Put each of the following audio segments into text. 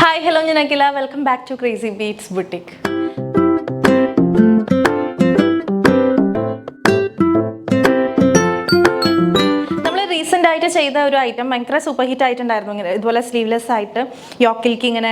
Hi, hello, Nyanakila. Welcome back to Crazy Beats Boutique. Recent ആയിട്ട് ചെയ്ത ഒരു item ഭയങ്കര സൂപ്പർ ഹിറ്റ് ആയിട്ടുണ്ടായിരുന്നു. ഇങ്ങനെ ഇതുപോലെ സ്ലീവ്ലെസ് ആയിട്ട് യോക്കിലേക്ക് ഇങ്ങനെ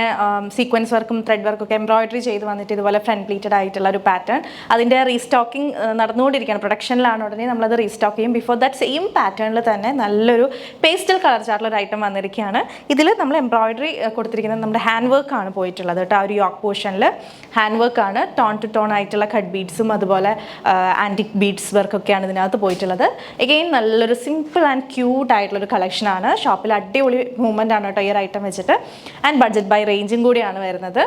സീക്വൻസ് വർക്കും ത്രെഡ് വർക്കും ഒക്കെ എംബ്രോയിഡറി ചെയ്ത് വന്നിട്ട് ഇതുപോലെ ഫ്രണ്ട് പ്ലീറ്റഡ് ആയിട്ടുള്ള ഒരു പാറ്റേൺ. അതിൻ്റെ റീസ്റ്റോക്കിംഗ് നടന്നുകൊണ്ടിരിക്കുകയാണ്, പ്രൊഡക്ഷനിലാണ്. ഉടനെ നമ്മളത് റീസ്റ്റോക്ക് ചെയ്യും. ബിഫോർ ദാറ്റ് സെയിം പാറ്റേണിൽ തന്നെ നല്ലൊരു പേസ്റ്റൽ കളർ ചാർട്ടുള്ള ഒരു ഐറ്റം വന്നിരിക്കുകയാണ്. ഇതിൽ നമ്മൾ എംബ്രോയിഡറി കൊടുത്തിരിക്കുന്നത് നമ്മുടെ ഹാൻഡ് വർക്കാണ് പോയിട്ടുള്ളത് കേട്ടോ. ആ ഒരു യോക്ക് പോർഷനിൽ ഹാൻഡ് വർക്കാണ്, ടോൺ ടു ടോൺ ആയിട്ടുള്ള കട്ട് ബീഡ്സും അതുപോലെ ആൻറ്റിക് ബീഡ്സ് വർക്കൊക്കെയാണ് ഇതിനകത്ത് പോയിട്ടുള്ളത്. എഗെയിൻ നല്ലൊരു സിമ്പിൾ ആൻഡ് ക്യൂട്ട് ആയിട്ടുള്ളൊരു കളക്ഷനാണ്. ഷോപ്പിൽ അടിപൊളി മൂവ്മെൻ്റ് ആണ് കേട്ടോ ഈ ഒരു ഐറ്റം വെച്ചിട്ട്. ആൻഡ് ബഡ്ജറ്റ് ബൈ റേഞ്ചും കൂടിയാണ് വരുന്നത്.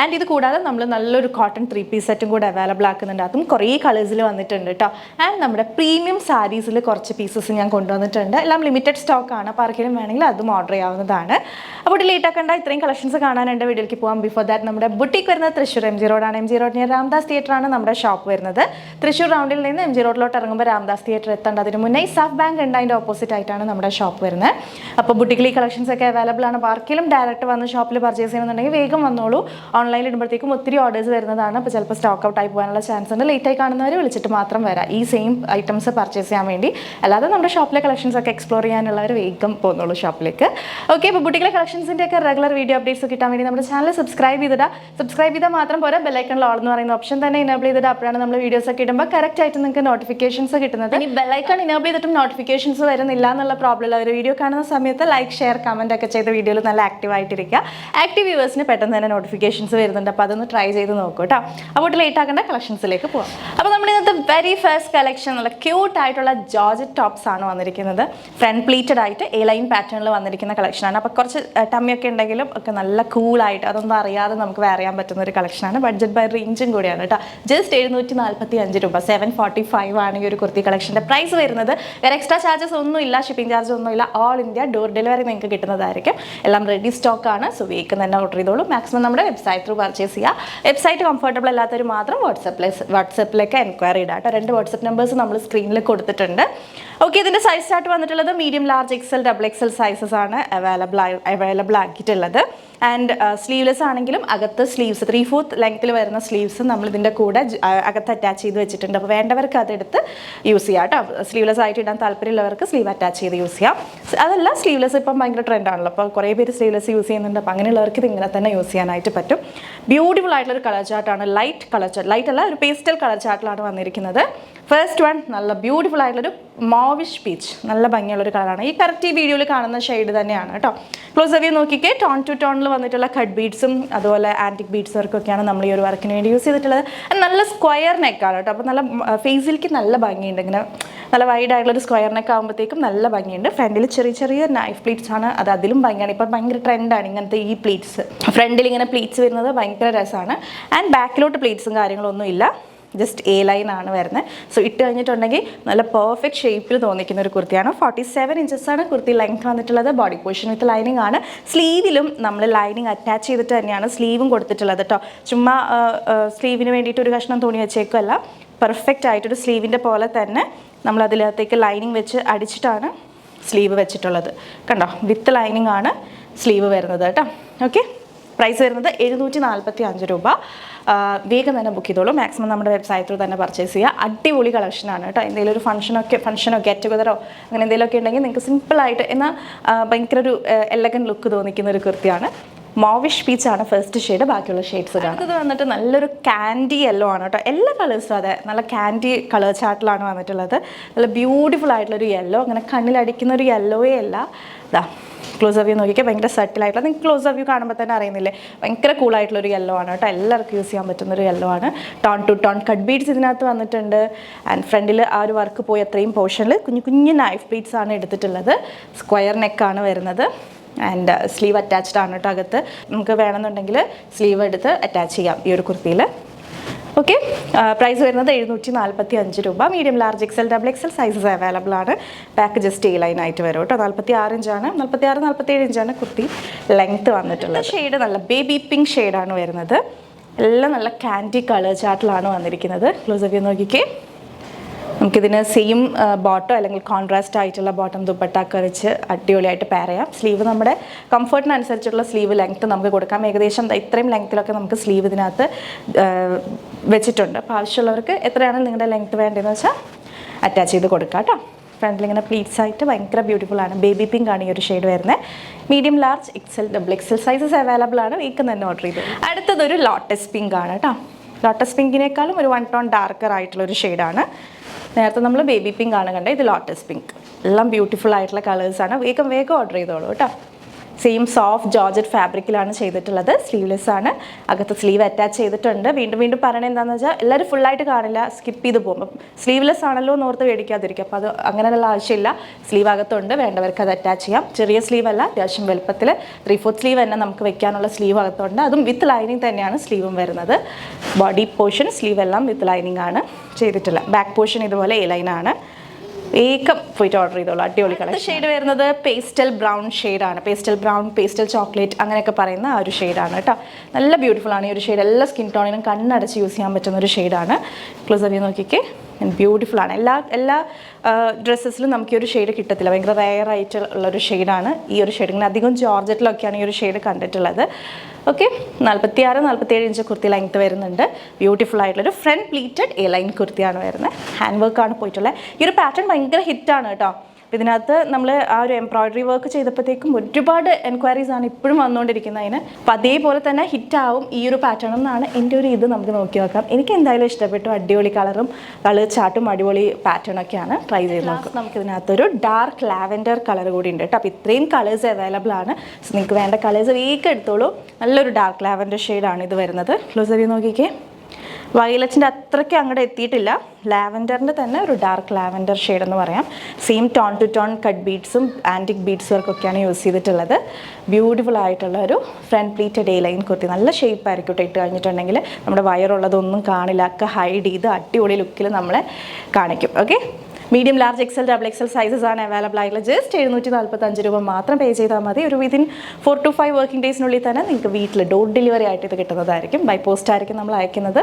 ആൻഡ് ഇത് കൂടാതെ നമ്മൾ നല്ലൊരു കോട്ടൺ 3 പീസ് സെറ്റും കൂടെ അവൈലബിൾ ആക്കുന്നുണ്ട്. അതും കുറേ കളേഴ്സിൽ വന്നിട്ടുണ്ട് കേട്ടോ. ആൻഡ് നമ്മുടെ പ്രീമിയം സാരീസിൽ കുറച്ച് പീസസ് ഞാൻ കൊണ്ടുവന്നിട്ടുണ്ട്. എല്ലാം ലിമിറ്റഡ് സ്റ്റോക്കാണ്, അപ്പോൾ ആർക്കെങ്കിലും വേണമെങ്കിൽ അതും ഓർഡർ ചെയ്യാവുന്നതാണ്. അപ്പോൾ ലേറ്റ് ആക്കണ്ട, ഇത്രയും കളക്ഷൻസ് കാണാനുണ്ട്. വീഡിയോയിലേക്ക് പോകാം. ബിഫോർ ദാറ്റ് നമ്മുടെ ബുട്ടിക്ക് വരുന്നത് തൃശ്ശൂർ MG റോഡാണ്. MG റോഡ് നിയർ രാംദാസ് തിയേറ്ററാണ് നമ്മുടെ ഷോപ്പ് വരുന്നത്. തൃശ്ശൂർ റൗണ്ടിൽ നിന്ന് MG റോഡിലോട്ട് ഇറങ്ങുമ്പോൾ രാംദാസ് തിയേറ്റർ എത്തേണ്ട. അതിന് മുന്നേ സാഫ് ബാങ്ക് ഉണ്ട്, അതിൻ്റെ ഓപ്പോസിറ്റ് ആയിട്ടാണ് നമ്മുടെ ഷോപ്പ് വരുന്നത്. അപ്പോൾ ബുട്ടിക്കിൽ ഈ കളക്ഷൻസ് ഒക്കെ അവൈലബിൾ ആണ്. ആർക്കെങ്കിലും ഡയറക്റ്റ് വന്ന് ഷോപ്പിൽ പർച്ചേസ് ചെയ്യുന്നുണ്ടെങ്കിൽ വേഗം വന്നോളൂ. ഓൺലൈനിൽ ഇടുമ്പോഴത്തേക്കും ഒത്തിരി ഓർഡേഴ്സ് വരുന്നതാണ്. അപ്പോൾ ചിലപ്പോൾ സ്റ്റോക്ക് ഔട്ട് ആയി പോകാനുള്ള ചാൻസ് ഉണ്ട്. ലേറ്റായി കാണുന്നവർ വിളിച്ചിട്ട് മാത്രം വരാം ഈ സെയിം ഐറ്റംസ് പർച്ചേസ് ചെയ്യാൻ വേണ്ടി. അല്ലാതെ നമ്മുടെ ഷോപ്പിലെ കളക്ഷൻസ് ഒക്കെ എക്സ്പ്ലോർ ചെയ്യാനുള്ളവർ വേഗം പോകുന്നുള്ളൂ ഷോപ്പിലേക്ക്. ഓക്കെ, അപ്പോൾ ബുട്ടിക്കിലെ കളക്ഷൻസിൻ്റെ ഒക്കെ റെഗുലർ വീഡിയോ അപ്ഡേറ്റ്സ് കിട്ടാൻ വേണ്ടി നമ്മുടെ ചാനൽ സബ്സ്ക്രൈബ് ചെയ്താൽ മാത്രം പോരാ, ബെല്ലൈക്കണിൽ ഓൾ എന്ന് പറയുന്ന ഓപ്ഷൻ തന്നെ ഇനേബിൾ ചെയ്തിട്ട് അപ്പോഴാണ് നമ്മൾ വീഡിയോസ് ഒക്കെ ഇടുമ്പോൾ കറക്റ്റ് ആയിട്ട് നിങ്ങൾക്ക് നോട്ടിഫിക്കേഷൻസ് കിട്ടുന്നത്. ഇനി ബെല്ലൈക്കൺ ഇനേബിൾ ചെയ്തിട്ടും നോട്ടിഫിക്കേഷൻസ് വരുന്നില്ല എന്നുള്ള പ്രോബ്ലം ഉള്ള ഒരു വീഡിയോ കാണുന്ന സമയത്ത് ലൈക്ക്, ഷെയർ, കമൻറ്റ് ഒക്കെ ചെയ്ത വീഡിയോയിൽ നല്ല ആക്റ്റീവ് ആയിട്ടിരിക്കുക. ആക്റ്റീവ് വ്യൂവേഴ്സിന് പെട്ടെന്ന് തന്നെ നോട്ടിഫിക്കേഷൻസ് വരുന്നുണ്ട്. അപ്പോൾ അതൊന്ന് ട്രൈ ചെയ്ത് നോക്കൂ കേട്ടോ. അപ്പോൾ ലേറ്റ് ആക്കേണ്ട കളക്ഷൻസിലേക്ക് പോകാം. അപ്പോൾ നമ്മൾ ഇന്നത്തെ വെരി ഫസ്റ്റ് കളക്ഷൻ നല്ല ക്യൂട്ട് ആയിട്ടുള്ള ജോർജറ്റ് ടോപ്സ് ആണ് വന്നിരിക്കുന്നത്. ഫ്രണ്ട് പ്ലീറ്റഡ് ആയിട്ട് A ലൈൻ പാറ്റേണിൽ വന്നിരിക്കുന്ന കളക്ഷനാണ്. അപ്പോൾ കുറച്ച് ടമ്മിയൊക്കെ ഉണ്ടെങ്കിലും ഒക്കെ നല്ല കൂളായിട്ട് അതൊന്നും അറിയാതെ നമുക്ക് വെയർ ചെയ്യാൻ പറ്റുന്ന ഒരു കളക്ഷനാണ്. ബഡ്ജറ്റ് ബൈ റേഞ്ചും കൂടിയാണ് കേട്ടോ. ജസ്റ്റ് 745 രൂപ, 745 ആണ് ഈ ഒരു കുർത്തി കളക്ഷൻ്റെ പ്രൈസ് വരുന്നത്. വേറെ എക്സ്ട്രാ ചാർജസ് ഒന്നുമില്ല, ഷിപ്പിംഗ് ചാർജ് ഒന്നുമില്ല. ഓൾ ഇന്ത്യ ഡോർ ഡെലിവറി നിങ്ങൾക്ക് കിട്ടുന്നതായിരിക്കും. എല്ലാം റെഡി സ്റ്റോക്കാണ്. സോ വേഗം തന്നെ ഓർഡർ ചെയ്തോളൂ. മാക്സിമം നമ്മുടെ വെബ്സൈറ്റ് ത്രൂ പർച്ചേസ് ചെയ്യുക. വെബ്സൈറ്റ് കംഫർട്ടബിൾ അല്ലാത്തവർ മാത്രം വാട്സപ്പിലേക്ക് എൻക്വയറി ഇടാം കേട്ടോ. 2 വാട്സപ്പ് നമ്പേഴ്സ് നമ്മൾ സ്ക്രീനിൽ കൊടുത്തിട്ടുണ്ട്. ഓക്കെ, ഇതിൻ്റെ സൈസ് ചാർട്ട് വന്നിട്ടുള്ളത് medium, large, XL, XXL sizes ആണ് അവൈലബിൾ ആക്കിയിട്ടുള്ളത്. ആൻഡ് സ്ലീവ്ലെസ് ആണെങ്കിലും അകത്ത് സ്ലീവ്സ് 3/4 ലെങ്ത്തിൽ വരുന്ന സ്ലീവ്സ് നമ്മൾ ഇതിൻ്റെ കൂടെ അകത്ത് അറ്റാച്ച് ചെയ്ത് വെച്ചിട്ടുണ്ട്. അപ്പോൾ വേണ്ടവർക്ക് അതെടുത്ത് യൂസ് ചെയ്യാം കേട്ടോ. സ്ലീവ്ലെസ് ആയിട്ട് ഇടാൻ താല്പര്യമുള്ളവർക്ക് സ്ലീവ് അറ്റാച്ച് ചെയ്ത് യൂസ് ചെയ്യാം. അതല്ല, സ്ലീവ്ലെസ് ഇപ്പം ഭയങ്കര ട്രെൻഡാണല്ലോ, അപ്പോൾ കുറേ പേര് സ്ലീവ്ലെസ് യൂസ് ചെയ്യുന്നുണ്ട്. അപ്പോൾ അങ്ങനെയുള്ളവർക്ക് ഇത് ഇങ്ങനെ തന്നെ യൂസ് ചെയ്യാനായിട്ട് പറ്റും. ബ്യൂട്ടിഫുൾ ആയിട്ടുള്ളൊരു കളർ ചാർട്ടാണ്. ലൈറ്റ് കളർ ചാർട്ട്, ലൈറ്റ് അല്ല, ഒരു പേസ്റ്റൽ കളർ ചാർട്ടിലാണ് വന്നിരിക്കുന്നത്. ഫസ്റ്റ് വൺ നല്ല ബ്യൂട്ടിഫുൾ ആയിട്ടുള്ളൊരു മോവിഷ് പീച്ച്, നല്ല ഭംഗിയുള്ളൊരു കളറാണ്. ഈ കറക്റ്റ് ഈ വീഡിയോയിൽ കാണുന്ന ഷെയ്ഡ് തന്നെയാണ് കേട്ടോ. ക്ലോസ് വ്യൂ നോക്കിക്കേ, ടോൺ ടു ടോണിൽ വന്നിട്ടുള്ള കട്ട് ബീഡ്സും അതുപോലെ ആൻറ്റിക് ബീഡ്സ് വർക്കൊക്കെയാണ് നമ്മൾ ഈ ഒരു വർക്കിന് വേണ്ടി യൂസ് ചെയ്തിട്ടുള്ളത്. നല്ല സ്ക്വയർ നെക്കാണ് കേട്ടോ. അപ്പോൾ നല്ല ഫേസിലേക്ക് നല്ല ഭംഗിയുണ്ട്. ഇങ്ങനെ നല്ല വൈഡ് ആയിട്ടുള്ളൊരു സ്ക്വയർ നെക്ക് ആകുമ്പോഴത്തേക്കും നല്ല ഭംഗിയുണ്ട്. ഫ്രണ്ടിൽ ചെറിയ ചെറിയ നൈഫ് പ്ലീറ്റ്സ് ആണ്, അത് അതിലും ഭംഗിയാണ്. ഇപ്പം ഭയങ്കര ട്രെൻഡാണ് ഇങ്ങനത്തെ ഈ പ്ലീറ്റ്സ്. ഫ്രണ്ടിൽ ഇങ്ങനെ പ്ലീറ്റ്സ് വരുന്നത് ഭയങ്കര രസമാണ്. ആൻഡ് ബാക്കിലോട്ട് പ്ലീറ്റ്സും കാര്യങ്ങളൊന്നും ഇല്ല, ജസ്റ്റ് A ലൈൻ ആണ് വരുന്നത്. സോ ഇട്ട് കഴിഞ്ഞിട്ടുണ്ടെങ്കിൽ നല്ല പെർഫെക്റ്റ് ഷേപ്പിൽ തോന്നിക്കുന്ന ഒരു കുർത്തിയാണ്. 47 ഇഞ്ചസ് ആണ് കുർത്തി ലെങ്ത് വന്നിട്ടുള്ളത്. ബോഡി പോർഷൻ വിത്ത് ലൈനിങ് ആണ്. സ്ലീവിലും നമ്മൾ ലൈനിങ് അറ്റാച്ച് ചെയ്തിട്ട് തന്നെയാണ് സ്ലീവും കൊടുത്തിട്ടുള്ളത് കേട്ടോ. ചുമ്മാ സ്ലീവിന് വേണ്ടിയിട്ട് ഒരു കഷ്ണം തുണി വെച്ചേക്കുമല്ല, പെർഫെക്റ്റ് ആയിട്ടൊരു സ്ലീവിൻ്റെ പോലെ തന്നെ നമ്മൾ അതിനകത്തേക്ക് ലൈനിങ് വെച്ച് അടിച്ചിട്ടാണ് സ്ലീവ് വെച്ചിട്ടുള്ളത്. കണ്ടോ, വിത്ത് ലൈനിങ് ആണ് സ്ലീവ് വരുന്നത് കേട്ടോ. ഓക്കെ, പ്രൈസ് വരുന്നത് 745 രൂപ. വേഗം തന്നെ ബുക്ക് ചെയ്തോളൂ. മാക്സിമം നമ്മുടെ വെബ്സൈറ്റ് ത്രൂ തന്നെ പർച്ചേസ് ചെയ്യുക. അടിപൊളി കളക്ഷനാണ് കേട്ടോ. എന്തെങ്കിലും ഒരു ഫംഗ്ഷനോ ഗെറ്റ് ടുഗതറോ അങ്ങനെ എന്തെങ്കിലുമൊക്കെ ഉണ്ടെങ്കിൽ നിങ്ങൾക്ക് സിമ്പിളായിട്ട് എന്നാൽ ഭയങ്കര ഒരു എലഗൻറ്റ് ലുക്ക് തോന്നിക്കുന്ന ഒരു കുർത്തിയാണ്. മോവിഷ് പീച്ചാണ് ഫസ്റ്റ് ഷെയ്ഡ്, ബാക്കിയുള്ള ഷെയ്ഡ്സ് കാണാം. ഇത് വന്നിട്ട് നല്ലൊരു കാൻഡി യെല്ലോ ആണ് കേട്ടോ. എല്ലാ കളേഴ്സും അതെ, നല്ല കാൻഡി കളർ ചാർട്ടിലാണ് വന്നിട്ടുള്ളത്. നല്ല ബ്യൂട്ടിഫുൾ ആയിട്ടുള്ളൊരു യെല്ലോ, അങ്ങനെ കണ്ണിലടിക്കുന്ന ഒരു യെല്ലോയേ അല്ല. ഇതാ ക്ലോസ് വ്യൂ നോക്കിയാൽ ഭയങ്കര സെറ്റിലായിട്ടുള്ള, നിങ്ങൾക്ക് ക്ലോസ് വ്യൂ കാണുമ്പോൾ തന്നെ അറിയുന്നില്ലേ, ഭയങ്കര കൂളായിട്ടുള്ളൊരു യെല്ലോ ആണ് കേട്ടോ. എല്ലാവർക്കും യൂസ് ചെയ്യാൻ പറ്റുന്നൊരു യെല്ലോ ആണ്. Tone to tone cut beads ഇതിനകത്ത് വന്നിട്ടുണ്ട്. ആൻഡ് ഫ്രണ്ടിൽ ആ ഒരു വർക്ക് പോയി അത്രയും പോർഷനിൽ കുഞ്ഞു കുഞ്ഞു നൈഫ് ബീഡ്സ് ആണ് എടുത്തിട്ടുള്ളത്. സ്ക്വയർ നെക്കാണ് വരുന്നത്. ആൻഡ് സ്ലീവ് അറ്റാച്ച്ഡ് ആണ് കേട്ടോ. അകത്ത് നമുക്ക് വേണമെന്നുണ്ടെങ്കിൽ സ്ലീവ് എടുത്ത് അറ്റാച്ച് ചെയ്യാം ഈ ഒരു കുർത്തിയിൽ. ഓക്കെ, പ്രൈസ് വരുന്നത് 745 രൂപ. Medium, large, XL, XXL sizes available ആണ്. ബാക്ക് ജസ്റ്റ് A ലൈൻ ആയിട്ട് വരും കേട്ടോ. 46 ഇഞ്ചാണ്, 47 ഇഞ്ചാണ് കുർത്തി ലെങ്ത്ത് വന്നിട്ടുള്ളത്. ഷെയ്ഡ് നല്ല ബേബി പിങ്ക് ഷെയ്ഡാണ് വരുന്നത്. എല്ലാം നല്ല കാൻഡി കളർ ചാർട്ടിലാണ് വന്നിരിക്കുന്നത്. ക്ലോസ് വ്യൂ നോക്കിക്കേ, നമുക്കിതിന് സെയിം ബോട്ടം അല്ലെങ്കിൽ കോൺട്രാസ്റ്റ് ആയിട്ടുള്ള ബോട്ടം ദുപ്പട്ടൊക്കെ വെച്ച് അടിപൊളിയായിട്ട് പെയർ ചെയ്യാം. സ്ലീവ് നമ്മുടെ കംഫർട്ടിനനുസരിച്ചുള്ള സ്ലീവ് ലെങ്ത്ത് നമുക്ക് കൊടുക്കാം. ഏകദേശം ഇത്രയും ലെങ്ത്തിലൊക്കെ നമുക്ക് സ്ലീവ് ഇതിനകത്ത് വെച്ചിട്ടുണ്ട്. അപ്പോൾ ആവശ്യമുള്ളവർക്ക് എത്രയാണ് നിങ്ങളുടെ ലെങ്ത്ത് വേണ്ടതെന്ന് വെച്ചാൽ അറ്റാച്ച് ചെയ്ത് കൊടുക്കാം കേട്ടോ. ഫ്രണ്ടിൽ ഇങ്ങനെ പ്ലീറ്റ്സ് ആയിട്ട് ഭയങ്കര ബ്യൂട്ടിഫുൾ ആണ്. ബേബി പിങ്ക് ആണ് ഈ ഒരു ഷെയ്ഡ് വരുന്നത്. Medium, large, XL, double XL sizes available ആണ്. വീക്ക് തന്നെ ഓർഡർ ചെയ്തു. അടുത്തതൊരു ലോട്ടസ് പിങ്ക് ആണ് കേട്ടോ. ലോട്ടസ് പിങ്കിനേക്കാളും ഒരു 1 ടോൺ ഡാർക്കർ ആയിട്ടുള്ളൊരു ഷെയ്ഡാണ്. നേരത്തെ നമ്മൾ ബേബി പിങ്ക് ആണ് കണ്ടത്, ഇത് ലോട്ടസ് പിങ്ക്. എല്ലാം ബ്യൂട്ടിഫുൾ ആയിട്ടുള്ള കളേഴ്സാണ്. വേഗം ഓർഡർ ചെയ്തോളൂ കേട്ടോ. സെയിം സോഫ്റ്റ് ജോർജറ്റ് ഫാബ്രിക്കിലാണ് ചെയ്തിട്ടുള്ളത്. സ്ലീവ്ലെസ് ആണ്. അകത്ത് സ്ലീവ് അറ്റാച്ച് ചെയ്തിട്ടുണ്ട്. വീണ്ടും പറയണത് എന്താണെന്ന് വെച്ചാൽ എല്ലാവരും ഫുള്ളായിട്ട് കാണില്ല, സ്കിപ്പ് ചെയ്ത് പോകും. അപ്പം സ്ലീവ്ലെസ് ആണല്ലോ എന്ന് ഓർത്ത് മേടിക്കാതിരിക്കും. അപ്പോൾ അത് അങ്ങനെയുള്ള ആവശ്യമില്ല. സ്ലീവ് അകത്തുണ്ട്, വേണ്ടവർക്ക് അത് അറ്റാച്ച് ചെയ്യാം. ചെറിയ സ്ലീവ് അല്ല, അത്യാവശ്യം വലുപ്പത്തിൽ 3/4 സ്ലീവ് തന്നെ നമുക്ക് വെക്കാനുള്ള സ്ലീവ് അകത്തുണ്ട്. അതും വിത്ത് ലൈനിങ് തന്നെയാണ് സ്ലീവും വരുന്നത്. ബോഡി പോർഷൻ സ്ലീവ് എല്ലാം വിത്ത് ലൈനിങ് ആണ് ചെയ്തിട്ടുള്ളത്. ബാക്ക് പോർഷൻ ഇതുപോലെ എ ലൈനാണ്. വേഗം പോയിട്ട് ഓർഡർ ചെയ്തോളൂ. അടിപൊളി കളർ. ഷെയ്ഡ് വരുന്നത് പേസ്റ്റൽ ബ്രൗൺ ഷെയ്ഡാണ്. പേസ്റ്റൽ ബ്രൗൺ, പേസ്റ്റൽ ചോക്ലേറ്റ് അങ്ങനെയൊക്കെ പറയുന്ന ആ ഒരു ഷെയ്ഡാണ് കേട്ടോ. നല്ല ബ്യൂട്ടിഫുൾ ആണ് ഈ ഒരു ഷെയ്ഡ്. എല്ലാ സ്കിൻ ടോണിനും കണ്ണടച്ച് യൂസ് ചെയ്യാൻ പറ്റുന്ന ഒരു ഷെയ്ഡാണ്. ക്ലോസ് ചെയ്ത് നോക്കിക്കേ, ബ്യൂട്ടിഫുൾ ആണ്. എല്ലാ ഡ്രസ്സസിലും നമുക്ക് ഈ ഒരു ഷെയ്ഡ് കിട്ടത്തില്ല. ഭയങ്കര റെയർ ആയിട്ടുള്ളൊരു ഷെയ്ഡാണ് ഈ ഒരു ഷെയ്ഡ്. ഇങ്ങനെ അധികം ജോർജറ്റിലൊക്കെയാണ് ഈ ഒരു ഷെയ്ഡ് കണ്ടിട്ടുള്ളത്. ഓക്കെ, 46-47 ഇഞ്ച് കുർത്തി ലെങ്ത്ത് വരുന്നുണ്ട്. ബ്യൂട്ടിഫുൾ ആയിട്ടുള്ളൊരു ഫ്രണ്ട് പ്ലീറ്റഡ് എ ലൈൻ കുർത്തിയാണ് വരുന്നത്. ഹാൻഡ് വർക്കാണ് പോയിട്ടുള്ളത്. ഈ ഒരു പാറ്റേൺ ഭയങ്കര ഹിറ്റാണ് കേട്ടോ. ഇതിനകത്ത് നമ്മൾ ആ ഒരു എംബ്രോയ്ഡറി വർക്ക് ചെയ്തപ്പോഴത്തേക്കും ഒരുപാട് എൻക്വയറീസ് ആണ് ഇപ്പോഴും വന്നുകൊണ്ടിരിക്കുന്നത് അതിന്. അപ്പോൾ അതേപോലെ തന്നെ ഹിറ്റാവും ഈ ഒരു പാറ്റേൺ എന്നാണ് എൻ്റെ ഒരു ഇത്. നമുക്ക് നോക്കി നോക്കാം. എനിക്ക് എന്തായാലും ഇഷ്ടപ്പെട്ടു. അടിപൊളി കളറും കളർ ചാർട്ടും അടിപൊളി പാറ്റേണൊക്കെയാണ്. ട്രൈ ചെയ്ത് നോക്കാം. നമുക്ക് ഇതിനകത്തൊരു ഡാർക്ക് ലാവൻഡർ കളർ കൂടി ഉണ്ട് കേട്ടോ. അപ്പോൾ ഇത്രയും കളേഴ്സ് അവൈലബിൾ ആണ്. സോ നിങ്ങൾക്ക് വേണ്ട കളേഴ്സ് വേഗം എടുത്തോളൂ. നല്ലൊരു ഡാർക്ക് ലാവൻഡർ ഷെയ്ഡാണ് ഇത് വരുന്നത്. ക്ലോസ് ചെയ്ത് നോക്കിക്കേ. വയലറ്റിൻ്റെ അത്രയ്ക്ക് അങ്ങോട്ട് എത്തിയിട്ടില്ല. ലാവൻഡറിൻ്റെ തന്നെ ഒരു ഡാർക്ക് ലാവൻഡർ ഷെയ്ഡ് എന്ന് പറയാം. Same tone to tone cut ബീഡ്സും ആൻറ്റിക് ബീഡ്സ് വർക്കൊക്കെയാണ് യൂസ് ചെയ്തിട്ടുള്ളത്. ബ്യൂട്ടിഫുൾ ആയിട്ടുള്ള ഒരു front pleated A line kurti. നല്ല ഷേപ്പ് ആയിരിക്കും ഇട്ട് കഴിഞ്ഞിട്ടുണ്ടെങ്കിൽ നമ്മുടെ വയറുള്ളതൊന്നും കാണില്ല. ഒക്കെ ഹൈഡ് ചെയ്ത് അടിപൊളി ലുക്കിൽ നമ്മളെ കാണിക്കും. Okay, medium, large, XL, double XL sizes ആണ് അവൈലബിൾ ആയിട്ടുള്ളത്. ജസ്റ്റ് 745 രൂപ മാത്രം പേ ചെയ്താൽ മതി. ഒരു വിതിൻ 4 to 5 വർക്കിംഗ് ഡേയ്സിനുള്ളിൽ തന്നെ നിങ്ങൾക്ക് വീട്ടിൽ ഡോർ ഡെലിവറി ആയിട്ട് ഇത് കിട്ടുന്നതായിരിക്കും. ബൈ പോസ്റ്റ് ആയിരിക്കും നമ്മൾ അയക്കുന്നത്.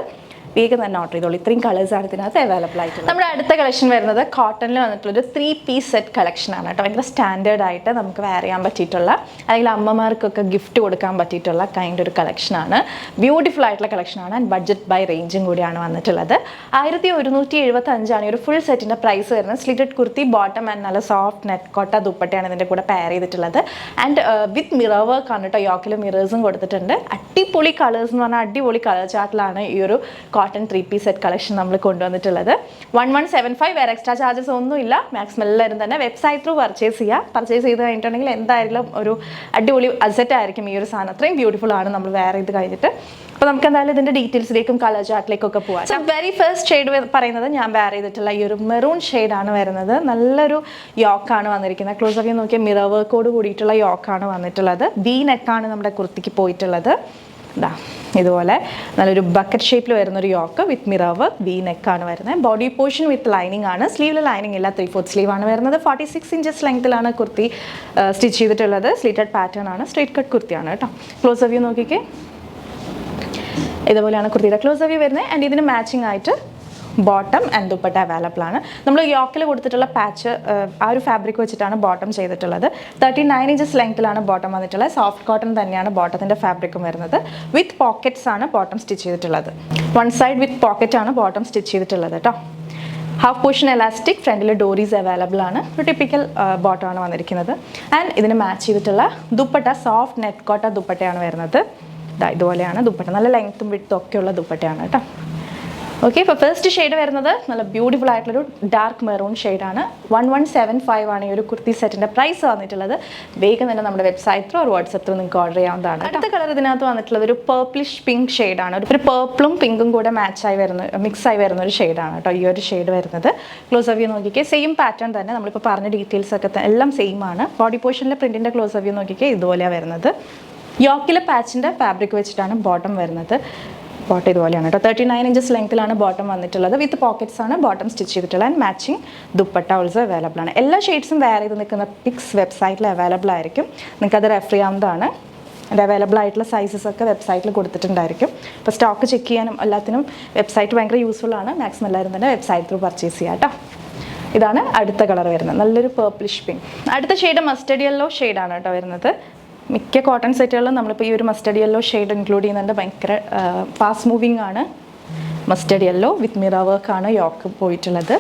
വേഗം തന്നെ ഓർഡർ ചെയ്തോളൂ. ഇത്രയും കളേഴ്സാണ് ഇതിനകത്ത് അവൈലബിൾ ആയിട്ടുള്ളത്. നമ്മുടെ അടുത്ത കളക്ഷൻ വരുന്നത് കോട്ടണിൽ വന്നിട്ടുള്ളൊരു 3-piece സെറ്റ് കളക്ഷനാണ് കേട്ടോ. ഭയങ്കര സ്റ്റാൻഡേർഡ് ആയിട്ട് നമുക്ക് വെയർ ചെയ്യാൻ പറ്റിയിട്ടുള്ള, അല്ലെങ്കിൽ അമ്മമാർക്കൊക്കെ ഗിഫ്റ്റ് കൊടുക്കാൻ പറ്റിയിട്ടുള്ള കൈൻഡ് ഒരു കളക്ഷനാണ്. ബ്യൂട്ടിഫുൾ ആയിട്ടുള്ള കളക്ഷനാണ്. ആൻഡ് ബഡ്ജറ്റ് ബൈ റേഞ്ചും കൂടിയാണ് വന്നിട്ടുള്ളത്. 1175 ഒരു ഫുൾ സെറ്റിൻ്റെ പ്രൈസ് വരുന്നത്. സ്ലിറ്റഡ് കുർത്തി, ബോട്ടം ആൻഡ് നല്ല സോഫ്റ്റ് നെറ്റ് കോട്ട ദുപ്പട്ടയാണ് ഇതിൻ്റെ കൂടെ പെയർ ചെയ്തിട്ടുള്ളത്. ആൻഡ് വിത്ത് മിറർ വർക്ക് ആണ് കേട്ടോ. യോക്കിൽ മിറേഴ്സും കൊടുത്തിട്ടുണ്ട്. അടിപൊളി കളേഴ്സ് എന്ന് പറഞ്ഞാൽ അടിപൊളി കളർ ചാർട്ടിലാണ് ഈ ഒരു കോട്ടൺ 3-piece സെറ്റ് കളക്ഷൻ നമ്മൾ കൊണ്ടുവന്നിട്ടുള്ളത്. 1175 വേറെ എക്സ്ട്രാ ചാർജസ് ഒന്നുമില്ല. മാക്സിമം എല്ലാവരും തന്നെ വെബ്സൈറ്റ് ത്രൂ പർച്ചേസ് ചെയ്യുക. പർച്ചേസ് ചെയ്ത് കഴിഞ്ഞിട്ടുണ്ടെങ്കിൽ എന്തായാലും ഒരു അടിപൊളി അസറ്റ് ആയിരിക്കും ഈ ഒരു സാധനം. അത്രയും ബ്യൂട്ടിഫുൾ ആണ് നമ്മൾ വെയർ ചെയ്ത് കഴിഞ്ഞിട്ട്. അപ്പോൾ നമുക്ക് എന്തായാലും ഇതിൻ്റെ ഡീറ്റെയിൽസിലേക്കും കളർ ചാർട്ടിലേക്കൊക്കെ പോകാം. സോ വെരി ഫസ്റ്റ് ഷെയ്ഡ് പറയുന്നത് ഞാൻ വെയർ ചെയ്തിട്ടുള്ള ഈ ഒരു മെറൂൺ ഷെയ്ഡാണ് വരുന്നത്. നല്ലൊരു യോക്കാണ് വന്നിരിക്കുന്നത്. ക്ലോസ് ഒക്കെ നോക്കിയാൽ മിറർ വർക്കോട് കൂടിയിട്ടുള്ള യോക്കാണ് വന്നിട്ടുള്ളത്. വി നെക്കാണ് നമ്മുടെ കുർത്തിക്ക് പോയിട്ടുള്ളത്. ഇതാ ഇതുപോലെ നല്ലൊരു ബക്കറ്റ് ഷേപ്പിൽ വരുന്നൊരു yoke with mirror work, V നെക്കാണ് വരുന്നത്. ബോഡി പോർഷൻ വിത്ത് ലൈനിങ് ആണ്. സ്ലീവിൽ ലൈനിങ് ഇല്ല, 3/4 സ്ലീവ് ആണ് വരുന്നത്. 46 ഇഞ്ചസ് ലെങ്ത്തിലാണ് കുർത്തി സ്റ്റിച്ച് ചെയ്തിട്ടുള്ളത്. സ്ലീറ്റഡ് പാറ്റേൺ ആണ്. സ്ട്രേറ്റ് കട്ട് കുർത്തിയാണ് കേട്ടോ. ക്ലോസ് വ്യൂ നോക്കിക്കേ, ഇതുപോലെയാണ് കുർത്തിയുടെ ക്ലോസ് വ്യൂ വരുന്നത്. ആൻഡ് ഇതിന് മാച്ചിങ് ആയിട്ട് ബോട്ടം ആൻഡ് ദുപ്പട്ട അവൈലബിൾ ആണ്. നമ്മൾ യോക്കിൽ കൊടുത്തിട്ടുള്ള പാച്ച് ആ ഒരു ഫാബ്രിക് വെച്ചിട്ടാണ് ബോട്ടം ചെയ്തിട്ടുള്ളത്. 39 ഇഞ്ചസ് ലെങ്ത്തിലാണ് ബോട്ടം വന്നിട്ടുള്ളത്. സോഫ്റ്റ് കോട്ടൺ തന്നെയാണ് ബോട്ടത്തിൻ്റെ ഫാബ്രിക്കും വരുന്നത്. വിത്ത് പോക്കറ്റ്സ് ആണ് ബോട്ടം സ്റ്റിച്ച് ചെയ്തിട്ടുള്ളത്. വൺ സൈഡ് വിത്ത് പോക്കറ്റ് ആണ് ബോട്ടം സ്റ്റിച്ച് ചെയ്തിട്ടുള്ളത് കേട്ടോ. ഹാഫ് പോർഷൻ എലാസ്റ്റിക്, ഫ്രണ്ടിൽ ഡോറീസ് അവൈലബിൾ ആണ്. ഒരു ടിപ്പിക്കൽ ബോട്ടമാണ് വന്നിരിക്കുന്നത്. ആൻഡ് ഇതിന് മാച്ച് ചെയ്തിട്ടുള്ള ദുപ്പട്ട സോഫ്റ്റ് നെറ്റ് കോട്ട ദുപ്പട്ടയാണ് വരുന്നത്. ഇതുപോലെയാണ് ദുപ്പട്ട. നല്ല ലെങ്ത്തും വിഡ്ത്തും ഒക്കെയുള്ള ദുപ്പട്ടയാണ് കേട്ടോ. ഓക്കെ, ഇപ്പോൾ ഫസ്റ്റ് ഷെയ്ഡ് വരുന്നത് നല്ല ബ്യൂട്ടിഫുൾ ആയിട്ടുള്ളൊരു ഡാർക്ക് മെറൂൺ ഷെയ്ഡാണ്. 1175 ആണ് ഈ ഒരു കുർത്തി സെറ്റിൻ്റെ പ്രൈസ് വന്നിട്ടുള്ളത്. വേഗം തന്നെ നമ്മുടെ വെബ്സൈറ്റ് ത്രൂ ഒരു വാട്സപ്പ് ത്രൂ നിങ്ങൾക്ക് ഓർഡർ ചെയ്യാവുന്നതാണ്. അടുത്ത കളർ ഇതിനകത്ത് വന്നിട്ടുള്ളത് ഒരു പേർപ്പിളിഷ് പിങ്ക് ഷെയ്ഡാണ്. ഒരു പേർപ്പിളും പിങ്കും കൂടെ മിക്സായി വരുന്ന ഒരു ഷെയ്ഡാണ് കേട്ടോ ഈ ഒരു ഷെയ്ഡ് വരുന്നത്. ക്ലോസ് വ്യൂ നോക്കിക്കേ, സെയിം പാറ്റേൺ തന്നെ. നമ്മളിപ്പോൾ പറഞ്ഞ ഡീറ്റെയിൽസ് ഒക്കെ എല്ലാം സെയിം ആണ്. ബോഡി പോർഷനിലെ പ്രിൻറ്റിൻ്റെ ക്ലോസ് വ്യൂ നോക്കിക്കേ, ഇതുപോലെയാണ് വരുന്നത്. യോക്കിലെ പാച്ചിൻ്റെ ഫാബ്രിക് വെച്ചിട്ടാണ് ബോട്ടം വരുന്നത്. ബോട്ടം ഇതുപോലെയാണ് കേട്ടോ. 39 ഇഞ്ചസ് ലെങ്ത്തിലാണ് ബോട്ടം വന്നിട്ടുള്ളത്. വിത്ത് പോക്കറ്റ്സ് ആണ് ബോട്ടം സ്റ്റിച്ച് ചെയ്തിട്ടുള്ളത്. And matching dupatta also available ആണ്. എല്ലാ ഷെയ്ഡ്സും വെയർ ചെയ്ത് നിൽക്കുന്ന പിക്സ് വെബ്സൈറ്റിൽ അവൈലബിൾ ആയിരിക്കും. നിങ്ങൾക്കത് റെഫർ ചെയ്യാവുന്നതാണ്. അതിൻ്റെ അവൈലബിൾ ആയിട്ടുള്ള സൈസസ് ഒക്കെ വെബ്സൈറ്റിൽ കൊടുത്തിട്ടുണ്ടായിരിക്കും. അപ്പോൾ സ്റ്റോക്ക് ചെക്ക് ചെയ്യാനും എല്ലാത്തിനും വെബ്സൈറ്റ് ഭയങ്കര യൂസ്ഫുൾ ആണ്. മാക്സിമം എല്ലാവരും തന്നെ വെബ്സൈറ്റ് ത്രൂ പർച്ചേസ് ചെയ്യാം കേട്ടോ. ഇതാണ് അടുത്ത കളർ വരുന്നത്, നല്ലൊരു പേർപ്പിളിഷ് പിങ്ക്. അടുത്ത ഷെയ്ഡ് മസ്റ്റർഡ് യെല്ലോ ഷെയ്ഡാണ് കേട്ടോ വരുന്നത്. മിക്ക കോട്ടൺ സെറ്റുകളിലും നമ്മളിപ്പോൾ ഈ ഒരു മസ്റ്റർഡ് യെല്ലോ ഷെയ്ഡ് ഇൻക്ലൂഡ് ചെയ്യുന്നുണ്ട്. ഭയങ്കര ഫാസ്റ്റ് മൂവിങ് ആണ്. മസ്റ്റർഡ് യെല്ലോ വിത്ത് മിറർ വർക്കാണ് യോക്ക് പോയിട്ടുള്ളത്.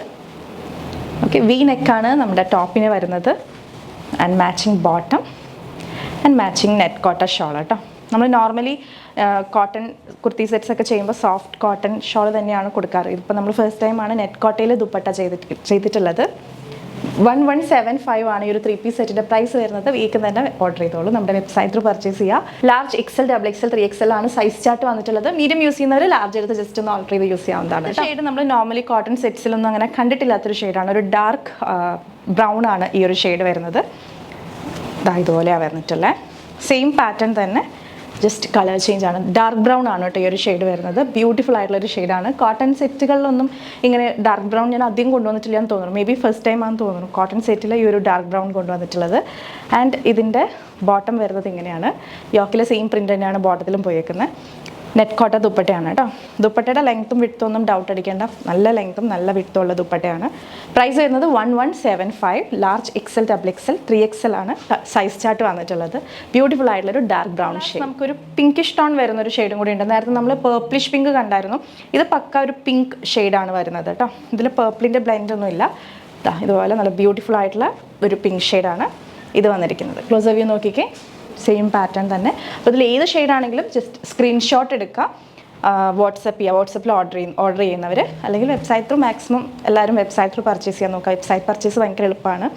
ഓക്കെ, വി നെക്കാണ് നമ്മുടെ ടോപ്പിന് വരുന്നത്. And matching bottom and matching net cotton shawl കേട്ടോ. നമ്മൾ നോർമലി കോട്ടൺ കുർത്തി സെറ്റ്സ് ഒക്കെ ചെയ്യുമ്പോൾ സോഫ്റ്റ് കോട്ടൺ ഷോൾ തന്നെയാണ് കൊടുക്കാറ്. ഇതിപ്പോൾ നമ്മൾ ഫസ്റ്റ് ടൈമാണ് നെറ്റ് കോട്ടയിൽ ദുപ്പട്ട ചെയ്തിട്ടുള്ളത്. 1175 ആണ് ഈ ഒരു 3 പീസ് സെറ്റിൻ്റെ പ്രൈസ് വരുന്നത്. വീക്ക് തന്നെ ഓർഡർ ചെയ്തോളൂ, നമ്മുടെ വെബ്സൈറ്റിൽ പർച്ചേസ് ചെയ്യുക. ലാർജ് XL, XXL, 3XL ആണ് സൈസ് ചാർട്ട് വന്നിട്ടുള്ളത്. മീഡിയം യൂസ് ചെയ്യുന്നവർ ലാർജ് എടുത്ത് ജസ്റ്റ് ഒന്ന് ഓർഡർ ചെയ്ത് യൂസ് ചെയ്യാവുന്നതാണ്. ഷെയ്ഡ് നമ്മൾ നോർമലി കോട്ടൺ സെറ്റ്സിലൊന്നും അങ്ങനെ കണ്ടിട്ടില്ലാത്തൊരു ഷെയ്ഡാണ്. ഒരു ഡാർക്ക് ബ്രൗൺ ആണ് ഈ ഒരു ഷെയ്ഡ് വരുന്നത്. ഇതുപോലെയാണ് വന്നിട്ടുള്ളത്. സെയിം പാറ്റേൺ തന്നെ, ജസ്റ്റ് കളർ ചേഞ്ച് ആണ്. ഡാർക്ക് ബ്രൗൺ ആണ് കേട്ടോ ഈ ഒരു ഷെയ്ഡ് വരുന്നത്. ബ്യൂട്ടിഫുൾ ആയിട്ടുള്ളൊരു ഷെയ്ഡാണ്. കോട്ടൺ സെറ്റുകളിലൊന്നും ഇങ്ങനെ ഡാർക്ക് ബ്രൗൺ ഞാൻ അധികം കൊണ്ടുവന്നിട്ടില്ല എന്ന് തോന്നുന്നു. മേ ബി ഫസ്റ്റ് ടൈം ആണെന്ന് തോന്നുന്നു കോട്ടൺ സെറ്റിൽ ഈ ഒരു ഡാർക്ക് ബ്രൗൺ കൊണ്ടുവന്നിട്ടുള്ളത്. ആൻഡ് ഇതിൻ്റെ ബോട്ടം വരുന്നത് ഇങ്ങനെയാണ്. യോക്കിലെ സെയിം പ്രിൻ്റ് തന്നെയാണ് ബോട്ടത്തിലും പോയേക്കുന്നത്. നെറ്റ് കോട്ട ദുപ്പട്ടയാണ് കേട്ടോ. ദുപ്പട്ടയുടെ ലെങ്ത്തും വിഡ്ത്തും ഒന്നും ഡൗട്ട് അടിക്കേണ്ട, നല്ല ലെങ്ത്തും നല്ല വിഡ്ത്തും ഉള്ള ദുപ്പട്ടയാണ്. പ്രൈസ് വരുന്നത് 1175. ലാർജ് XL, XXL, 3XL ആണ് സൈസ് ചാർട്ട് വന്നിട്ടുള്ളത്. ബ്യൂട്ടിഫുൾ ആയിട്ടുള്ളൊരു ഡാർക്ക് ബ്രൗൺ ഷെയ്ഡ്. നമുക്കൊരു പിങ്കിഷ് ടോൺ വരുന്ന ഒരു ഷെയ്ഡും കൂടി ഉണ്ട്. നേരത്തെ നമ്മൾ പേർപ്പിളിഷ് പിങ്ക് കണ്ടായിരുന്നു. ഇത് പക്ക ഒരു പിങ്ക് ഷെയ്ഡാണ് വരുന്നത് കേട്ടോ. ഇതിൽ പേർപ്പിളിൻ്റെ ബ്ലെൻഡ് ഒന്നും ഇല്ല. ഇതുപോലെ നല്ല ബ്യൂട്ടിഫുൾ ആയിട്ടുള്ള ഒരു പിങ്ക് ഷെയ്ഡാണ് ഇത് വന്നിരിക്കുന്നത്. ക്ലോസ് വ്യൂ നോക്കിക്കേ, സെയിം പാറ്റേൺ തന്നെ. അപ്പോൾ ഇതിൽ ഏത് ഷെയ്ഡാണെങ്കിലും ജസ്റ്റ് സ്ക്രീൻഷോട്ട് എടുക്കുക, വാട്സപ്പ് ചെയ്യുക. വാട്സപ്പിൽ ഓർഡർ ചെയ്യുന്നവർ, അല്ലെങ്കിൽ വെബ്സൈറ്റ് ത്രൂ മാക്സിമം എല്ലാവരും വെബ്സൈറ്റ് ത്രൂ പർച്ചേസ് ചെയ്യാൻ നോക്കുക. വെബ്സൈറ്റ് പർച്ചേസ് ഭയങ്കര എളുപ്പമാണ്.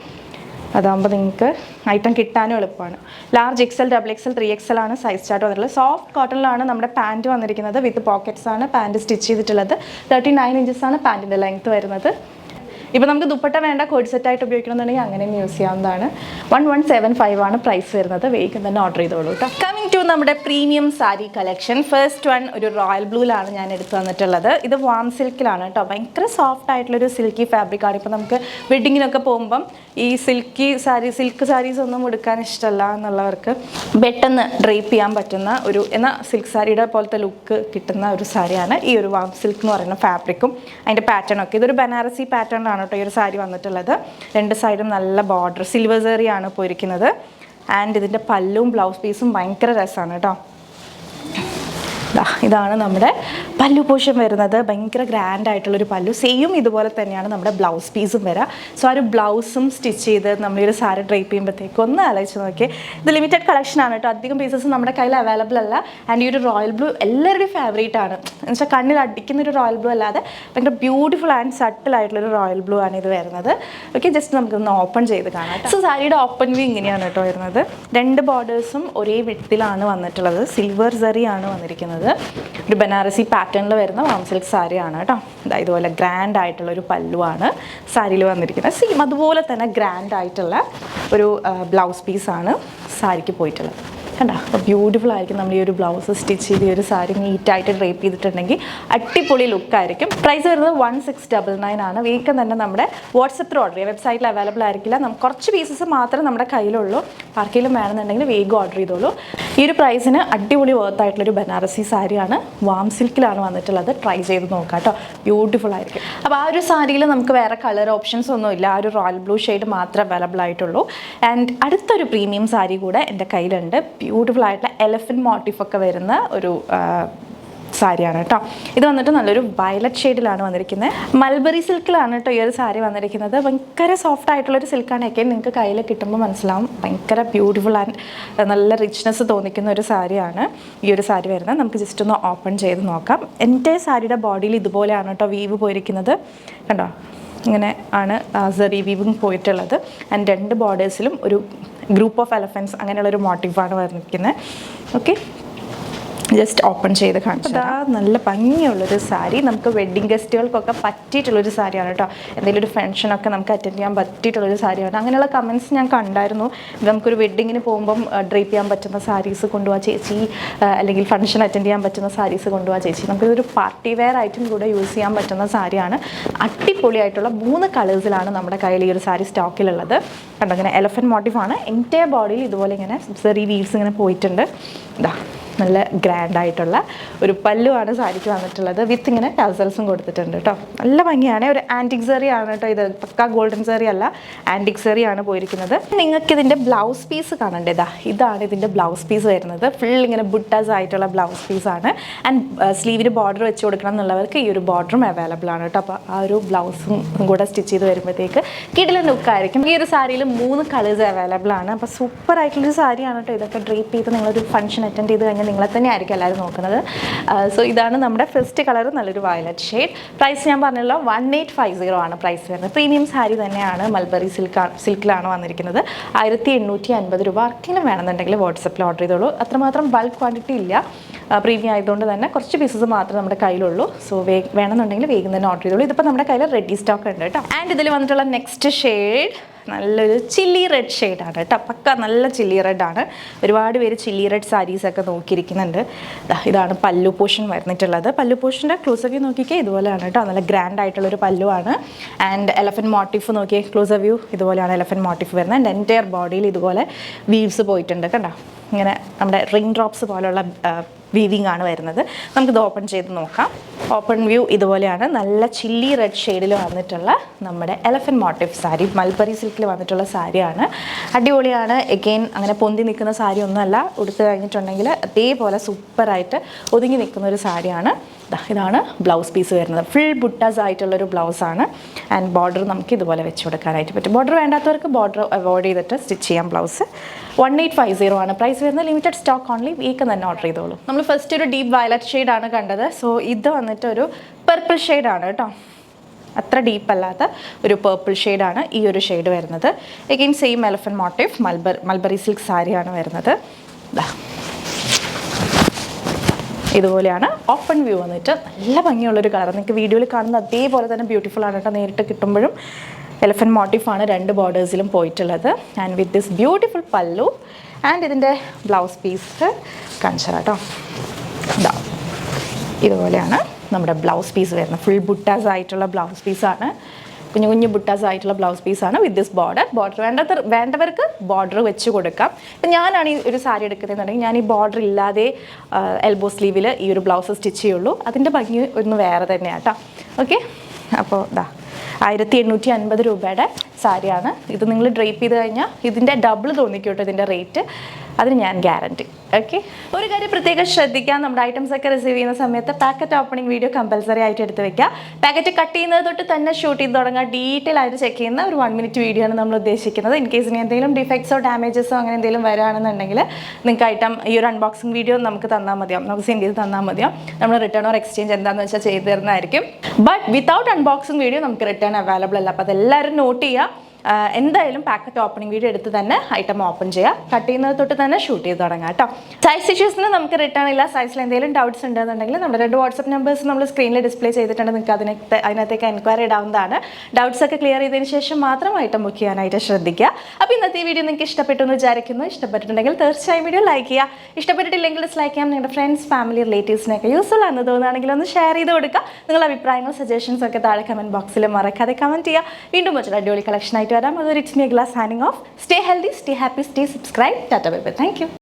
അതാകുമ്പോൾ നിങ്ങൾക്ക് ഐറ്റം കിട്ടാനും എളുപ്പമാണ്. ലാർജ് XL, XXL, 3XL ആണ് സൈസ് ചാർട്ട് വന്നിട്ടുള്ളത്. സോഫ്റ്റ് കോട്ടണിലാണ് നമ്മുടെ പാൻറ്റ് വന്നിരിക്കുന്നത്. വിത്ത് പോക്കറ്റ്സ് ആണ് പാൻറ്റ് സ്റ്റിച്ച് ചെയ്തിട്ടുള്ളത്. 39 ഇഞ്ചസ് ആണ് പാൻറ്റിൻ്റെ ലെങ്ത്ത് വരുന്നത്. ഇപ്പോൾ നമുക്ക് ദുപ്പട്ട വേണ്ട, കോഡ് സെറ്റായിട്ട് ഉപയോഗിക്കണമെന്നുണ്ടെങ്കിൽ അങ്ങനെയും യൂസ് ചെയ്യാവുന്നതാണ്. 1175 ആണ് പ്രൈസ് വരുന്നത്. വേഗം തന്നെ ഓർഡർ ചെയ്തോളൂ കേട്ടോ. കമ്മിങ് ടു നമ്മുടെ premium sari collection. First one ഒരു റോയൽ ബ്ലൂവിലാണ് ഞാൻ എടുത്തു വന്നിട്ടുള്ളത്. ഇത് വാം സിൽക്കിലാണ് കേട്ടോ. ഭയങ്കര സോഫ്റ്റ് ആയിട്ടുള്ളൊരു സിൽക്കി ഫാബ്രിക്കാണ്. ഇപ്പോൾ നമുക്ക് വെഡ്ഡിങ്ങിനൊക്കെ പോകുമ്പം ഈ സിൽക്ക് സാരീസ് ഒന്നും എടുക്കാൻ ഇഷ്ടമല്ല എന്നുള്ളവർക്ക് പെട്ടെന്ന് ഡ്രേപ്പ് ചെയ്യാൻ പറ്റുന്ന ഒരു, എന്നാൽ സിൽക്ക് സാരിയുടെ പോലത്തെ ലുക്ക് കിട്ടുന്ന ഒരു സാരിയാണ് ഈ ഒരു വാം സിൽക്ക് എന്ന് പറയുന്ന ഫാബ്രിക്കും അതിൻ്റെ പാറ്റേണൊക്കെ. ഇതൊരു ബനാറസി പാറ്റേണിലാണ് കേട്ടോ ഈ ഒരു സാരി വന്നിട്ടുള്ളത്. രണ്ട് സൈഡും നല്ല ബോർഡർ സിൽവർ സെറിയാണ് പോയിരിക്കുന്നത്. ആൻഡ് ഇതിൻ്റെ പല്ലും ബ്ലൗസ് പീസും ഭയങ്കര രസമാണ് കേട്ടോ. ഇതാണ് നമ്മുടെ പല്ലു പോർഷൻ വരുന്നത്. ഭയങ്കര ഗ്രാൻഡ് ആയിട്ടുള്ളൊരു പല്ലു. സെയിം ഇതുപോലെ തന്നെയാണ് നമ്മുടെ ബ്ലൗസ് പീസും വരിക. സോ ആ ഒരു ബ്ലൗസും സ്റ്റിച്ച് ചെയ്ത് നമ്മളൊരു സാരി ഡ്രൈപ്പ് ചെയ്യുമ്പോഴത്തേക്കും ഒന്ന് ആലോചിച്ച് നോക്കി. ഇത് ലിമിറ്റഡ് കളക്ഷനാണ് കേട്ടോ. അധികം പീസസ് നമ്മുടെ കയ്യിൽ അവൈലബിൾ അല്ല. ആൻഡ് ഈ ഒരു റോയൽ ബ്ലൂ എല്ലാവരുടെയും ഫേവറേറ്റ് ആണ്. എന്ന് വെച്ചാൽ കണ്ണിൽ അടിക്കുന്നൊരു റോയൽ ബ്ലൂ അല്ലാതെ ഭയങ്കര ബ്യൂട്ടിഫുൾ ആൻഡ് സട്ടിൽ ആയിട്ടുള്ളൊരു റോയൽ ബ്ലൂ ആണ് ഇത് വരുന്നത്. ഓക്കെ, ജസ്റ്റ് നമുക്കൊന്ന് ഓപ്പൺ ചെയ്ത് കാണാം. സോ സാരിയുടെ ഓപ്പൺ വ്യൂ ഇങ്ങനെയാണ് കേട്ടോ വരുന്നത്. രണ്ട് ബോർഡേഴ്സും ഒരേ വിഡ്ത്തിലാണ് വന്നിട്ടുള്ളത്. സിൽവർ സെറിയാണ് വന്നിരിക്കുന്നത്. ഒരു ബനാറസി പാറ്റേണിൽ വരുന്ന വാം സിൽക്ക് സാരിയാണ് കേട്ടോ. ഇതുപോലെ ഗ്രാൻഡ് ആയിട്ടുള്ള ഒരു പല്ലുവാണ് സാരിയിൽ വന്നിരിക്കുന്നത്. സെയിം അതുപോലെ തന്നെ ഗ്രാൻഡ് ആയിട്ടുള്ള ഒരു ബ്ലൗസ് പീസാണ് സാരിക്ക് പോയിട്ടുള്ളത്. കണ്ടോ, അപ്പോൾ ബ്യൂട്ടിഫുൾ ആയിരിക്കും. നമ്മൾ ഈ ഒരു ബ്ലൗസ് സ്റ്റിച്ച് ചെയ്ത് ഈ ഒരു സാരി നീറ്റായിട്ട് ഡ്രേപ്പ് ചെയ്തിട്ടുണ്ടെങ്കിൽ അടിപൊളി ലുക്കായിരിക്കും. പ്രൈസ് വരുന്നത് 1699 ആണ്. വേഗം തന്നെ നമ്മുടെ വാട്സപ്പിൽ ഓർഡർ ചെയ്യുക. വെബ്സൈറ്റിൽ അവൈലബിൾ ആയിരിക്കില്ല. നമുക്ക് കുറച്ച് പീസസ് മാത്രമേ നമ്മുടെ കയ്യിലുള്ളൂ. ആർക്കെങ്കിലും വേണമെന്നുണ്ടെങ്കിൽ വേഗം ഓർഡർ ചെയ്തോളൂ. ഈ ഒരു പ്രൈസിന് അടിപൊളി വർത്തായിട്ടുള്ളൊരു ബനാറസി സാരിയാണ്. വാം സിൽക്കിലാണ് വന്നിട്ടുള്ളത്. ട്രൈ ചെയ്ത് നോക്കാം കേട്ടോ, ബ്യൂട്ടിഫുൾ ആയിരിക്കും. അപ്പോൾ ആ ഒരു സാരിയിൽ നമുക്ക് വേറെ കളർ ഓപ്ഷൻസ് ഒന്നുമില്ല. ആ ഒരു റോയൽ ബ്ലൂ ഷെയ്ഡ് മാത്രമേ അവൈലബിൾ ആയിട്ടുള്ളൂ. ആൻഡ് അടുത്തൊരു പ്രീമിയം സാരി കൂടെ എൻ്റെ കയ്യിലുണ്ട്. ബ്യൂട്ടിഫുൾ ആയിട്ടുള്ള എലഫൻറ്റ് മോട്ടീഫൊക്കെ വരുന്ന ഒരു സാരിയാണ് കേട്ടോ. ഇത് വന്നിട്ട് നല്ലൊരു വയലറ്റ് ഷെയ്ഡിലാണ് വന്നിരിക്കുന്നത്. മൽബറി സിൽക്കിലാണ് കേട്ടോ ഈ ഒരു സാരി വന്നിരിക്കുന്നത്. ഭയങ്കര സോഫ്റ്റ് ആയിട്ടുള്ളൊരു സിൽക്കാണ്. ഒക്കെ നിങ്ങൾക്ക് കയ്യിൽ കിട്ടുമ്പോൾ മനസ്സിലാവും. ഭയങ്കര ബ്യൂട്ടിഫുൾ ആൻഡ് നല്ല റിച്ച്നെസ് തോന്നിക്കുന്ന ഒരു സാരിയാണ് ഈ ഒരു സാരി വരുന്നത്. നമുക്ക് ജസ്റ്റ് ഒന്ന് ഓപ്പൺ ചെയ്ത് നോക്കാം. എൻ്റെ സാരിയുടെ ബോഡിയിൽ ഇതുപോലെയാണ് കേട്ടോ വീവ് പോയിരിക്കുന്നത്. കണ്ടോ, ഇങ്ങനെ ആണ് സെറി വീവിങ് പോയിട്ടുള്ളത്. ആൻഡ് രണ്ട് ബോർഡേഴ്സിലും ഒരു ഗ്രൂപ്പ് ഓഫ് എലഫൻസ് അങ്ങനെയുള്ളൊരു മോട്ടീവാണ് വന്നിരിക്കുന്നത്. ഓക്കെ, ജസ്റ്റ് ഓപ്പൺ ചെയ്ത് കാണിച്ചു. നല്ല ഭംഗിയുള്ളൊരു സാരി. നമുക്ക് വെഡ്ഡിങ് ഗസ്റ്റുകൾക്കൊക്കെ പറ്റിയിട്ടുള്ളൊരു സാരിയാണ് കേട്ടോ. എന്തെങ്കിലും ഒരു ഫംഗ്ഷനൊക്കെ നമുക്ക് അറ്റൻഡ് ചെയ്യാൻ പറ്റിയിട്ടുള്ളൊരു സാരിയാണ്. അങ്ങനെയുള്ള കമൻറ്റ്സ് ഞാൻ കണ്ടായിരുന്നു. നമുക്കൊരു വെഡ്ഡിങ്ങിന് പോകുമ്പം ഡ്രേപ്പ് ചെയ്യാൻ പറ്റുന്ന സാരീസ് കൊണ്ടുപോകാൻ ചേച്ചി, അല്ലെങ്കിൽ ഫംഗ്ഷൻ അറ്റൻഡ് ചെയ്യാൻ പറ്റുന്ന സാരീസ് കൊണ്ടുപോകാൻ ചേച്ചി. നമുക്കിതൊരു പാർട്ടി വെയർ ആയിട്ടും കൂടെ യൂസ് ചെയ്യാൻ പറ്റുന്ന സാരിയാണ്. അടിപൊളിയായിട്ടുള്ള 3 കളേഴ്സിലാണ് നമ്മുടെ കയ്യിൽ ഈ ഒരു സാരി സ്റ്റോക്കിലുള്ളത്. കണ്ടോ, ഇങ്ങനെ എലഫൻറ്റ് മോട്ടീഫാണ്. എൻ്റെ ബോഡിയിൽ ഇതുപോലെ ഇങ്ങനെ സെറി വീവ്സ് ഇങ്ങനെ പോയിട്ടുണ്ട്. ഇതാ നല്ല ഗ്രാൻഡ് ആയിട്ടുള്ള ഒരു പല്ലുവാണ് സാരിക്ക് വന്നിട്ടുള്ളത്. വിത്ത് ഇങ്ങനെ ടസൽസും കൊടുത്തിട്ടുണ്ട് കേട്ടോ. നല്ല ഭംഗിയാണ്. ഒരു ആൻറ്റിക് സെറി ആണ് കേട്ടോ ഇത്. പക്ക ഗോൾഡൻ സെറി അല്ല, ആൻറ്റിക് സെറി ആണ് പോയിരിക്കുന്നത്. നിങ്ങൾക്ക് ഇതിൻ്റെ ബ്ലൗസ് പീസ് കാണണ്ടേതാ, ഇതാണ് ഇതിൻ്റെ ബ്ലൗസ് പീസ് വരുന്നത്. ഫുൾ ഇങ്ങനെ ബുട്ടാസ് ആയിട്ടുള്ള ബ്ലൗസ് പീസാണ്. ആൻഡ് സ്ലീവിന് ബോർഡർ വെച്ച് കൊടുക്കണം എന്നുള്ളവർക്ക് ഈ ഒരു ബോർഡറും അവൈലബിൾ ആണ് കേട്ടോ. അപ്പോൾ ആ ഒരു ബ്ലൗസും കൂടെ സ്റ്റിച്ച് ചെയ്ത് വരുമ്പോഴത്തേക്ക് കിടിലൻ ലുക്കായിരിക്കും. ഈ ഒരു സാരിയിൽ 3 കളേഴ്സ് അവൈലബിൾ ആണ്. അപ്പോൾ സൂപ്പർ ആയിട്ടുള്ളൊരു സാരിയാണ് കേട്ടോ. ഇതൊക്കെ ഡ്രേപ്പ് ചെയ്ത് നിങ്ങളൊരു ഫംഗ്ഷൻ അറ്റൻഡ് ചെയ്ത് കഴിഞ്ഞാൽ നിങ്ങളെ തന്നെ ആയിരിക്കും എല്ലാവരും നോക്കുന്നത്. സോ ഇതാണ് നമ്മുടെ ഫസ്റ്റ് കളർ, നല്ലൊരു വയലറ്റ് ഷെയ്ഡ്. പ്രൈസ് ഞാൻ പറഞ്ഞല്ലോ 1850 ആണ് പ്രൈസ് വരുന്നത്. പ്രീമിയം സാരി തന്നെയാണ്, മൽബറി സിൽക്കിലാണ് വന്നിരിക്കുന്നത്. 1850 രൂപ. ആർക്കെങ്കിലും വേണമെന്നുണ്ടെങ്കിൽ വാട്സപ്പിൽ ഓർഡർ ചെയ്തോളൂ. അത്രമാത്രം ബൾക്ക് ക്വാണ്ടിറ്റി ഇല്ല, പ്രീമിയം ആയതുകൊണ്ട് തന്നെ കുറച്ച് പീസസ് മാത്രമേ നമ്മുടെ കയ്യിലുള്ളൂ. സോ വേണമെന്നുണ്ടെങ്കിൽ വേഗം തന്നെ ഓർഡർ ചെയ്തോളൂ. ഇതിപ്പോൾ നമ്മുടെ കയ്യിൽ റെഡി സ്റ്റോക്ക് ഉണ്ട് കേട്ടോ. ആൻഡ് ഇതിൽ വന്നിട്ടുള്ള നെക്സ്റ്റ് ഷെയ്ഡ് നല്ലൊരു ചില്ലി റെഡ് ഷെയ്ഡാണ് കേട്ടോ. പക്ക നല്ല ചില്ലി റെഡാണ്. ഒരുപാട് പേര് ചില്ലി റെഡ് സാരീസൊക്കെ നോക്കിയിരിക്കുന്നുണ്ട്. ഇതാണ് പല്ലു പോർഷൻ വരുന്നിട്ടുള്ളത്. പല്ലു പോർഷൻ്റെ ക്ലോസ് വ്യൂ നോക്കിക്കേ, ഇതുപോലെയാണ് കേട്ടോ. നല്ല ഗ്രാൻഡ് ആയിട്ടുള്ളൊരു പല്ലുവാണ്. ആൻഡ് എലഫൻറ്റ് മോട്ടീഫ് നോക്കിയേ, ക്ലോസ് വ്യൂ ഇതുപോലെയാണ് എലഫൻറ്റ് മോട്ടീഫ് വരുന്നത്. ആൻഡ് എൻറ്റയർ ബോഡിയിൽ ഇതുപോലെ വീവ്സ് പോയിട്ടുണ്ട് കണ്ടോ. ഇങ്ങനെ നമ്മുടെ റിംഗ് ഡ്രോപ്സ് പോലുള്ള വീവിങ് ആണ് വരുന്നത്. നമുക്കിത് ഓപ്പൺ ചെയ്ത് നോക്കാം. ഓപ്പൺ വ്യൂ ഇതുപോലെയാണ്. നല്ല ചില്ലി റെഡ് ഷെയ്ഡിൽ വന്നിട്ടുള്ള നമ്മുടെ എലഫൻറ്റ് മോട്ടീഫ് സാരി, മൽബറി സിൽക്കിൽ വന്നിട്ടുള്ള സാരിയാണ്. അടിപൊളിയാണ്. എഗെയിൻ അങ്ങനെ പൊന്തി നിൽക്കുന്ന സാരി ഒന്നുമല്ല. ഉടുത്ത് കഴിഞ്ഞിട്ടുണ്ടെങ്കിൽ അതേപോലെ സൂപ്പറായിട്ട് ഒതുങ്ങി നിൽക്കുന്ന ഒരു സാരിയാണ്. ഇതാണ് ബ്ലൗസ് പീസ് വരുന്നത്. ഫുൾ ബുട്ടാസ് ആയിട്ടുള്ളൊരു ബ്ലൗസാണ്. ആൻഡ് ബോർഡർ നമുക്ക് ഇതുപോലെ വെച്ച് കൊടുക്കാനായിട്ട് പറ്റും. ബോർഡർ വേണ്ടാത്തവർക്ക് ബോർഡർ അവോയ്ഡ് ചെയ്തിട്ട് സ്റ്റിച്ച് ചെയ്യാം. ബ്ലൗസ് 1850 ആണ് പ്രൈസ് വരുന്നത്. Limited stock only. വീക്ക് തന്നെ ഓർഡർ ചെയ്തോളൂ. നമ്മൾ ഫസ്റ്റ് ഒരു ഡീപ്പ് വയലറ്റ് ഷെയ്ഡാണ് കണ്ടത്. സോ ഇത് വന്നിട്ട് ഒരു പർപ്പിൾ ഷെയ്ഡാണ് കേട്ടോ. അത്ര ഡീപ്പ് അല്ലാത്ത ഒരു പേർപ്പിൾ ഷെയ്ഡാണ് ഈ ഒരു ഷെയ്ഡ് വരുന്നത്. Again same elephant motif mulberry silk സാരിയാണ് വരുന്നത്. ഇതുപോലെയാണ് ഓപ്പൺ വ്യൂ വന്നിട്ട്. നല്ല ഭംഗിയുള്ളൊരു കളർ. നിങ്ങൾക്ക് വീഡിയോയിൽ കാണുന്ന അതേപോലെ തന്നെ ബ്യൂട്ടിഫുൾ ആണ് കേട്ടോ. നേരിട്ട് കിട്ടുമ്പോഴും എലഫൻറ്റ് മോട്ടീഫാണ് 2 ബോർഡേഴ്സിലും പോയിട്ടുള്ളത്. ആൻഡ് വിത്ത് ദിസ് ബ്യൂട്ടിഫുൾ പല്ലു. ആൻഡ് ഇതിൻ്റെ ബ്ലൗസ് പീസ് കാണിച്ചാൽ കേട്ടോ. ഇതുപോലെയാണ് നമ്മുടെ ബ്ലൗസ് പീസ് വരുന്നത്. ഫുൾ ബുട്ടാസ് ആയിട്ടുള്ള ബ്ലൗസ് പീസാണ്. കുഞ്ഞു കുഞ്ഞു ബുട്ടാസ് ആയിട്ടുള്ള ബ്ലൗസ് പീസാണ് വിത്ത് ദിസ് ബോർഡർ. വേണ്ടവർക്ക് ബോർഡർ വെച്ച് കൊടുക്കാം. ഇപ്പം ഞാനാണ് ഈ ഒരു സാരി എടുക്കുന്നതെന്നുണ്ടെങ്കിൽ ഞാൻ ഈ ബോർഡർ ഇല്ലാതെ എൽബോ സ്ലീവിൽ ഈ ഒരു ബ്ലൗസ് സ്റ്റിച്ച് ചെയ്യുള്ളൂ. അതിൻ്റെ ഭംഗി ഒന്ന് വേറെ തന്നെയാണ് കേട്ടോ. ഓക്കെ, അപ്പോൾ 1850 രൂപയുടെ സാരിയാണ് ഇത്. നിങ്ങൾ ഡ്രേപ്പ് ചെയ്ത് കഴിഞ്ഞാൽ ഇതിൻ്റെ ഡബിൾ തോന്നിക്കോട്ടെ ഇതിൻ്റെ റേറ്റ്. അതിന് ഞാൻ ഗ്യാരണ്ടി. ഓക്കെ, ഒരു കാര്യം പ്രത്യേകം ശ്രദ്ധിക്കാം. നമ്മുടെ ഐറ്റംസ് ഒക്കെ റിസീവ് ചെയ്യുന്ന സമയത്ത് പാക്കറ്റ് ഓപ്പണിംഗ് വീഡിയോ കമ്പൽസറി ആയിട്ട് എടുത്ത് വെക്കുക. പാക്കറ്റ് കട്ട് ചെയ്യുന്നത് തൊട്ട് തന്നെ ഷൂട്ട് ചെയ്ത് തുടങ്ങുക. ഡീറ്റെയിൽ ആയിട്ട് ചെക്ക് ചെയ്യുന്ന ഒരു 1 മിനിറ്റ് വീഡിയോ ആണ് നമ്മൾ ഉദ്ദേശിക്കുന്നത്. ഇൻ കേസിന് എന്തെങ്കിലും ഡിഫക്ട്സോ ഡാമേജസോ അങ്ങനെ എന്തെങ്കിലും വരികയാണെന്നുണ്ടെങ്കിൽ നിങ്ങൾക്ക് ഐറ്റം ഈ ഒരു അൺബോക്സിംഗ് വീഡിയോ നമുക്ക് തന്നാൽ മതിയാവും, നമുക്ക് സെൻഡ് ചെയ്ത് തന്നാൽ മതിയാവും. നമ്മൾ റിട്ടേൺ ഓർ എക്സ്ചേഞ്ച് എന്താണെന്ന് വെച്ചാൽ ചെയ്ത് തരുന്നതായിരിക്കും. ബട്ട് വിത്തൗട്ട് അൺബോക്സിംഗ് വീഡിയോ നമുക്ക് റിട്ടേൺ അവൈലബിൾ അല്ല. അപ്പോൾ അതെല്ലാവരും നോട്ട് ചെയ്യുക. എന്തായാലും പാക്കറ്റ് ഓപ്പണിംഗ് വീഡിയോ എടുത്ത് തന്നെ ഐറ്റം ഓപ്പൺ ചെയ്യുക. കട്ട് ചെയ്യുന്നത് തൊട്ട് തന്നെ ഷൂട്ട് ചെയ്ത് തുടങ്ങാം കേട്ടോ. സൈസ് ഇഷ്യൂസിന് നമുക്ക് റിട്ടേൺ ഇല്ല. സൈസിൽ എന്തെങ്കിലും ഡൗട്ട്സ് ഉണ്ടെന്നുണ്ടെങ്കിൽ നമ്മുടെ 2 വാട്സപ്പ് നമ്പേഴ്സ് നമ്മൾ സ്ക്രീനിൽ ഡിസ്പ്ലേ ചെയ്തിട്ടുണ്ട്. നിങ്ങൾക്ക് അതിനകത്തേക്ക് എൻക്വയറി ഇടാവുന്നതാണ്. ഡൗട്ട്സ് ഒക്കെ ക്ലിയർ ചെയ്തതിന് ശേഷം മാത്രം ഐറ്റം ബുക്ക് ചെയ്യാനായിട്ട് ശ്രദ്ധിക്കുക. അപ്പോൾ ഇന്നത്തെ വീഡിയോ നിങ്ങൾക്ക് ഇഷ്ടപ്പെട്ടു എന്ന് വിചാരിക്കുന്നു. ഇഷ്ടപ്പെട്ടിട്ടുണ്ടെങ്കിൽ തീർച്ചയായും വീഡിയോ ലൈക്ക് ചെയ്യുക. ഇഷ്ടപ്പെട്ടിട്ടില്ലെങ്കിൽ ഡിസ്ലൈക്ക് ചെയ്യാം. നിങ്ങളുടെ ഫ്രണ്ട്സ്, ഫാമിലി, റിലേറ്റീവ്സിനൊക്കെ യൂസ്ഫുൾ ആണെന്ന് തോന്നുകയാണെങ്കിൽ ഒന്ന് ഷെയർ ചെയ്ത് കൊടുക്കുക. നിങ്ങളുടെ അഭിപ്രായങ്ങൾ, സജഷൻസ് ഒക്കെ താഴെ കമൻറ്റ് ബോക്സിൽ മറക്കാതെ കമൻറ്റ് ചെയ്യുക. വീണ്ടും മറ്റൊരു അടിപൊളി കളക്ഷൻ ആയിട്ട് വരാം. അതൊരു it's me glass signing off. Stay healthy, stay happy, stay subscribed. Tata bye bye. Thank you.